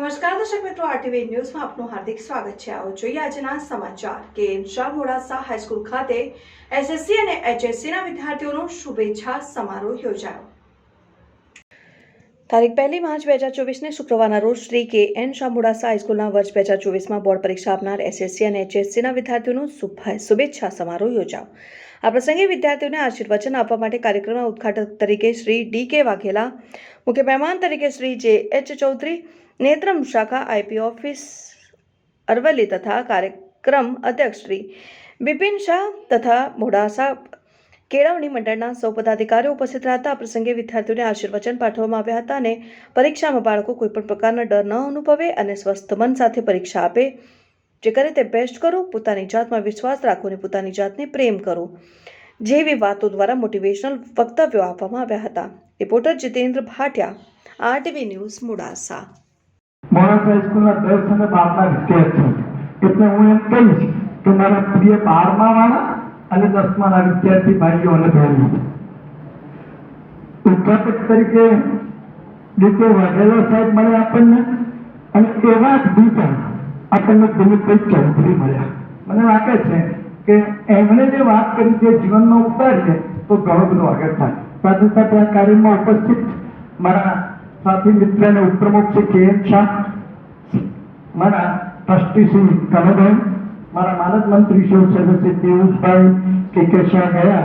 નમસ્કાર દર્શક મિત્રો, આરટીવી ન્યૂઝમાં આપનું હાર્દિક સ્વાગત છે। આવો જોઈએ આજના સમાચાર। કે શાહ મોડાસા હાઈસ્કૂલ ખાતે એસએસસી અને એચએસસીના વિદ્યાર્થીઓનો શુભેચ્છા સમારોહ યોજાયો। તારીખ 1 માર્ચ 2024ને શુક્રવારના રોજ શ્રી કે એન શાહ મોડાસા હાઈસ્કૂલના વર્ષ 2024માં બોર્ડ પરીક્ષા આપનાર એસએસસી અને એચએસસીના વિદ્યાર્થીઓનો શુભેચ્છા સમારોહ યોજાયો। આ પ્રસંગે વિદ્યાર્થીઓને આશીર્વચન આપવા માટે કાર્યક્રમના ઉદ્ઘાટક તરીકે શ્રી ડી.કે. વાઘેલા, મુખ્ય મહેમાન તરીકે શ્રી જે.એચ. ચૌધરી, नेत्रम शाखा आईपी ऑफिस अरवली तथा कार्यक्रम अध्यक्ष श्री बिपिन शाह तथा मोडासा केळवणी मंडळના સૌ પદાધિકારીઓ ઉપસ્થિત રહ્યા। પ્રસંગે વિદ્યાર્થીઓને આશીર્વચન પાઠવવામાં આવ્યા હતા અને પરીક્ષામાં બાળકો કોઈપણ પ્રકારના ડર ન અનુભવે અને સ્વસ્થ મન સાથે પરીક્ષા આપે, જે કરે તે બેસ્ટ કરો, પોતાની જાતમાં વિશ્વાસ રાખો અને પોતાની જાતને પ્રેમ કરો જેવી વાતો દ્વારા મોટિવેશનલ વક્તવ્યો આપવામાં આવ્યા હતા। Reporter Jitendra Bhatia, RTV news, Modasa. Modasa હાઈસ્કૂલના 10 અને 12ના વિદ્યાર્થીઓ, એટલે હું એમ કહીશ કે મારા પ્રિય 12મા વાળા અને 10માના વિદ્યાર્થી ભાઈઓ અને બહેનો, ઉદ્ઘાટક તરીકે ડી.કે. વાઘેલા સાહેબ મળ્યા આપણને, અને એવા જ બીજા આપણને દિલીપભાઈ ચૌધરી મળ્યા। મને લાગે છે કે એમણે જે વાત કરી છે જીવનમાં ઉતારીએ તો ઘણો બધો આગળ થાય। સાથે સાથે આ કાર્યમાં ઉપસ્થિત મારા साथी मित्र ने उपप्रमुख श्री के.एन. शाह, मारा ट्रस्टी श्री कनभाई, मारा मानद मंत्री श्री सदस्य पीयूष भाई, के शाह गया,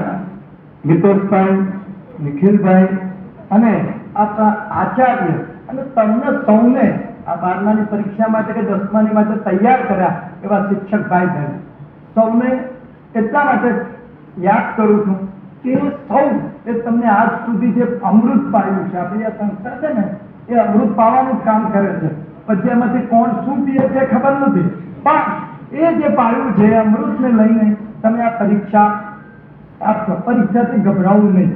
मितेश भाई, निखिल भाई અને આપણા આચાર્ય અને તમને સૌને આ 12માની પરીક્ષા માટે કે 10માની માટે તૈયાર કર્યા એવા શિક્ષક ભાઈ બહેન સૌને એટલા માટે યાદ કરું છું કે સૌ એ તમને આજ સુધી જે અમૃત પાયું છે, આપણી આ સંસ્થા છે ને એ અમૃત પાવાનું કામ કરે છે। પછી એમાંથી કોણ શું પીએ છે ખબર નથી, પણ એ જે પાયું છે અમૃતને લઈને તમે આ પરીક્ષા આપશો। પરીક્ષાથી ગભરાવું નહીં,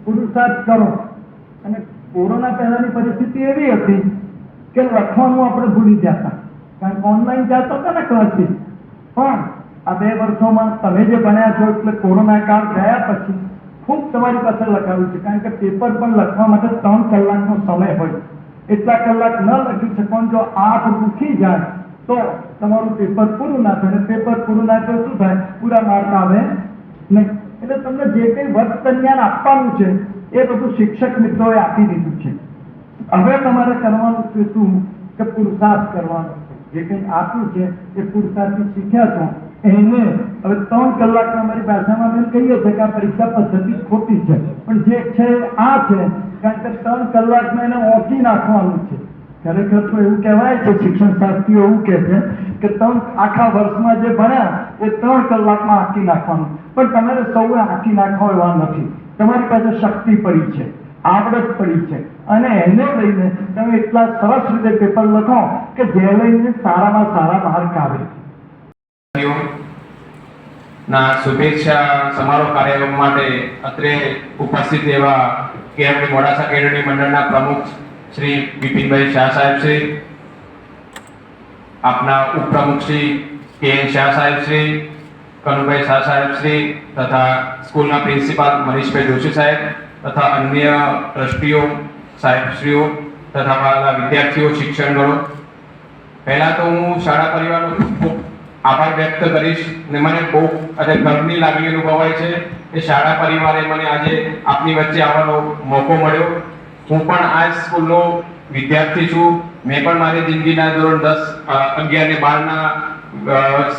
પુરુષાર્થ કરો। અને કોરોના પહેલાની પરિસ્થિતિ એવી હતી કે લખવાનું આપણે ભૂલી જતા, કારણ કે ઓનલાઈન જતો હતા ને ક્લાસીસ, પણ આ 2 વર્ષોમાં તમે જે ભણ્યા છો એટલે કોરોના કાળ ગયા પછી ખૂબ તમારી પાસે લખાવ્યું છે, કારણ કે પેપર પણ લખવા માટે 3 કલાકનો સમય હોય। એટલા કલાક ન લખી શકો, જો આંખ દુખી જાય તો તમારું પેપર પૂરું ના થાય, અને પેપર પૂરું ના થાય શું થાય, પૂરા માર્ક આવે નહીં। એટલે તમને જે કંઈ વર્ષ દરમિયાન આપવાનું છે એ બધું શિક્ષક મિત્રોએ આપી દીધું છે। હવે તમારે કરવાનું છે શું કે પુરુષાર્થ કરવાનો છે। જે કંઈ આપ્યું છે એ પુરુષાર્થથી શીખ્યા છો એને હવે 3 કલાકમાં અમારી ભાષામાં અમે કહીએ છીએ કે આ પરીક્ષા પદ્ધતિ ખોટી છે, પણ જે છે આ છે, કારણ કે 3 કલાકમાં એને ઓળખી નાખવાનું છે। ખરેખર તો એવું કહેવાય છે, શિક્ષણ શાસ્ત્રીઓ એવું કહે છે કે આખા વર્ષમાં જે ભણ્યા એ 3 કલાકમાં આંકી નાખવાનું, પણ તમારે સૌએ આંકી નાખવા એવા નથી। તમારી પાસે શક્તિ પડી છે, આવડત પડી છે, અને એને લઈને તમે એટલા સરસ રીતે પેપર લખો કે જે લઈને સારામાં સારા માર્ક આવે। ના શુભેચ્છા સમારોહ કાર્યક્રમ માટે અત્રે ઉપસ્થિત એવા કેળવણી મોડાસા કેળવણી મંડળના પ્રમુખ શ્રી બિપિનભાઈ શાહ સાહેબ શ્રી, આપના ઉપપ્રમુખ શ્રી કે.એન. શાહ સાહેબ શ્રી, કનુભાઈ શાહ સાહેબ શ્રી તથા સ્કૂલના પ્રિન્સિપાલ મનીષભાઈ જોશી સાહેબ તથા અન્ય ટ્રસ્ટીઓ સાહેબશ્રીઓ તથા મારા વિદ્યાર્થીઓ, શિક્ષણગણો, પહેલા તો હું શાળા પરિવારનો ખૂબ આભાર વ્યક્ત કરીશ ને મને બહુ અને ગર્વની લાગણી અનુભવાય છે કે શાળા પરિવારે મને આજે આપની વચ્ચે આવવાનો મોકો મળ્યો। હું પણ આ સ્કૂલનો વિદ્યાર્થી છું। મેં પણ મારી જિંદગીના ધોરણ 10, 11 ને 12ના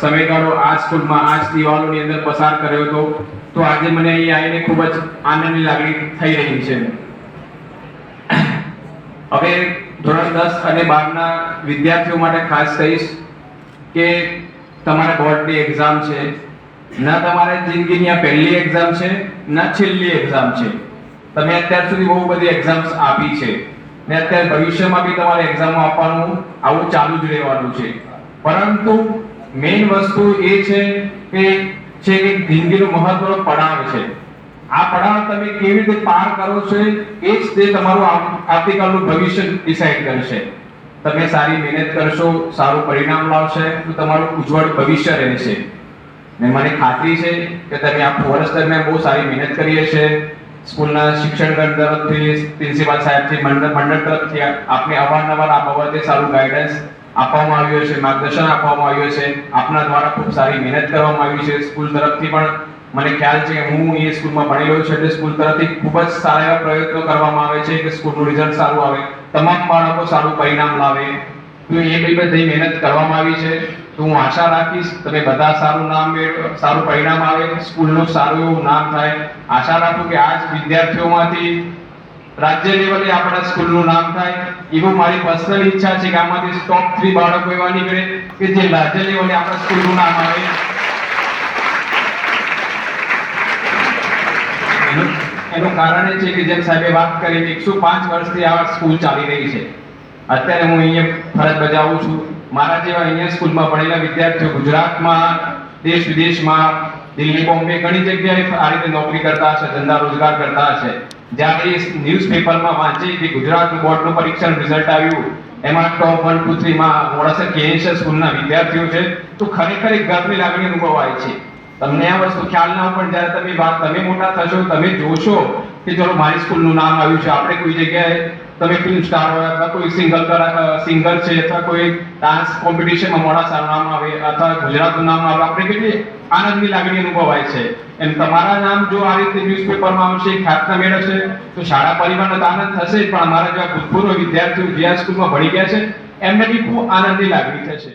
સમયગાળો આ સ્કૂલમાં આ જ દિવાલોની અંદર પસાર કર્યો હતો, તો આજે મને અહીં આવીને ખૂબ જ આનંદની લાગણી થઈ રહી છે। હવે ધોરણ 10 અને 12ના વિદ્યાર્થીઓ માટે ખાસ કહીશ કે તમારા બોર્ડની એક્ઝામ છે, ના તમારી જિંદગીની આ પહેલી એક્ઝામ છે ના છેલ્લી એક્ઝામ છે। તમે અત્યાર સુધી બહુ બધી એક્ઝામ્સ આપી છે ને અત્યારે ભવિષ્યમાં બી તમારે એક્ઝામો આપવાનું આવું ચાલુ જ રહેવાનું છે, પરંતુ મેઇન વસ્તુ એ છે કે જિંદગીનો મહત્વનો પડાવ છે। આ પડાવ તમે કેવી રીતે પાર કરો છો એ જ તે તમારું આવતીકાલનું ભવિષ્ય ડિસાઈડ કરશે। તમે સારી મહેનત કરશો, સારું પરિણામ લાવશે તો તમારું ઉજ્જવળ ભવિષ્ય રહેશે। ને મને ખાતરી છે કે તમે આ વર્ષ દરમિયાન બહુ સારી મહેનત કરી હશે, સ્કૂલના શિક્ષણગણ તરફથી પ્રિન્સિપાલ સાહેબથી મંડળ તરફથી આપને અવારનવાર આ બાબતે સારું ગાઈડન્સ આપવામાં આવ્યું છે, માર્ગદર્શન આપવામાં આવ્યું છે. આપના દ્વારા ખૂબ સારી મહેનત કરવામાં આવી છે. સ્કૂલ તરફથી પણ મને ખ્યાલ છે કે હું એ સ્કૂલમાં ભણેલો છું એટલે સ્કૂલ તરફથી ખૂબ જ સારા એવા પ્રયત્નો કરવામાં આવે છે કે સ્કૂલનું રિઝલ્ટ સારું આવે, તમામ બાળકો સારું પરિણામ લાવે. તો એ બધી મહેનત કરવામાં આવી છે. તો હું આશા રાખીશ તમે બધા સારું નામ મેળવો, સારું પરિણામ આવે, સ્કૂલનું સારું એવું નામ થાય. આશા રાખું કે આ જ વિદ્યાર્થીઓમાંથી રાજ્ય લેવલે આપણા સ્કૂલનું નામ થાય. એવું મારી પર્સનલ ઈચ્છા છે કે આમાંથી ટોપ 3 બાળકો એવા નીકળે કે જે રાજ્ય લેવલે આપણા સ્કૂલનું નામ આવે. એનું કારણ એ છે કે જેમ સાહેબે વાત કરી 105 વર્ષથી આ સ્કૂલ ચાલી રહી છે. અત્યારે હું અહીંયા ફરજ બજાવું છું. મારા જેવા અહીંયા સ્કૂલમાં ભણેલા વિદ્યાર્થીઓ ગુજરાતમાં, દેશ વિદેશમાં, દિલ્હી, બોમ્બે ઘણી જગ્યાએ આ રીતે નોકરી કરતા હશે, ધંધા રોજગાર કરતા હશે. જ્યારે ન્યૂઝપેપરમાં વાંચી કે ગુજરાત બોર્ડનું પરીક્ષાનું રિઝલ્ટ આવ્યું, એમાં ટોપ 1, 2, 3 માં મોડાસા કેએનએસ સ્કૂલના વિદ્યાર્થીઓ છે, તો ખરેખર એક ગર્વની લાગણી અનુભવાય છે. તમને આ વસ્તુ ખ્યાલ ના હોય પણ જ્યારે તમે મોટા થશો, તમે જોશો કે ચલો મારી સ્કૂલનું નામ આવ્યું છે. આપણે કોઈ જગ્યાએ તમે ફિલ્મ સ્ટાર હોય અથવા કોઈ સિંગર છે અથવા કોઈ ડાન્સ કોમ્પિટિશનમાં મોડાસાનું નામ આવે અથવા ગુજરાતનું નામ આવે, આપણે કેટલી આનંદની લાગણી અનુભવાય છે. એમ તમારા નામ જો આ રીતે ન્યૂઝપેપરમાં આવશે, ખ્યાતના મેળવશે, તો શાળા પરિવારનો તો આનંદ થશે જ, પણ અમારા જેવા ભૂતપૂર્વ વિદ્યાર્થીઓ જે આ સ્કૂલમાં ભણી ગયા છે એમને બી ખૂબ આનંદની લાગણી થશે.